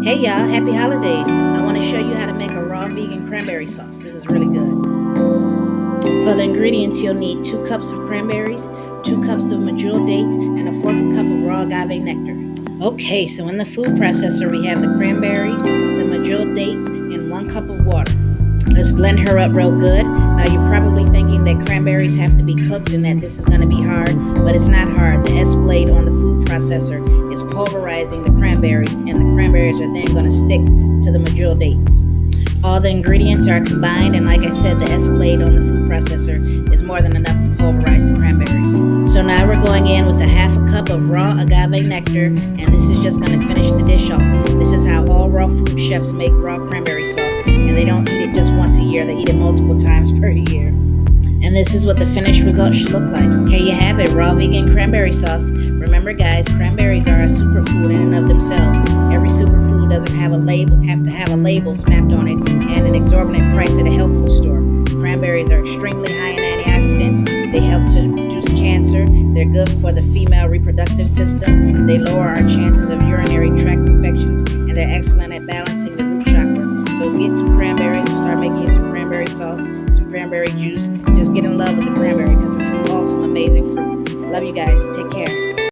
Hey y'all, happy holidays. I want to show you how to make a raw vegan cranberry sauce. This is really good. For the ingredients, you'll need 2 cups of cranberries, 2 cups of medjool dates, and a fourth cup of raw agave nectar. Okay, so in the food processor, we have the cranberries, the medjool dates, and 1 cup of water. Let's blend her up real good. Now you're probably thinking that cranberries have to be cooked and that this is going to be hard, but it's not hard. The S blade on the food processor is pulverizing the cranberries, and the cranberries are then going to stick to the medjool dates. All the ingredients are combined, and like I said, the S blade on the food processor is more than enough to pulverize the cranberries. So now we're going in with a half a cup of raw agave nectar, and this is just going to finish the dish off. This is how all raw food chefs make raw cranberry sauce, and they don't eat it just once a year, they eat it multiple times per year. And this is what the finished result should look like. Here you have it, raw vegan cranberry sauce. Remember guys, cranberries are a superfood in and of themselves. Every superfood doesn't have to have a label snapped on it and an exorbitant price at a health food store. Cranberries are extremely high in antioxidants. They help to reduce cancer. They're good for the female reproductive system. They lower our chances of urinary tract infections, and they're excellent at balancing the root chakra. So get some cranberries and start making some cranberry sauce, some cranberry juice. Just get in love with the cranberry because it's an awesome, amazing fruit. Love you guys.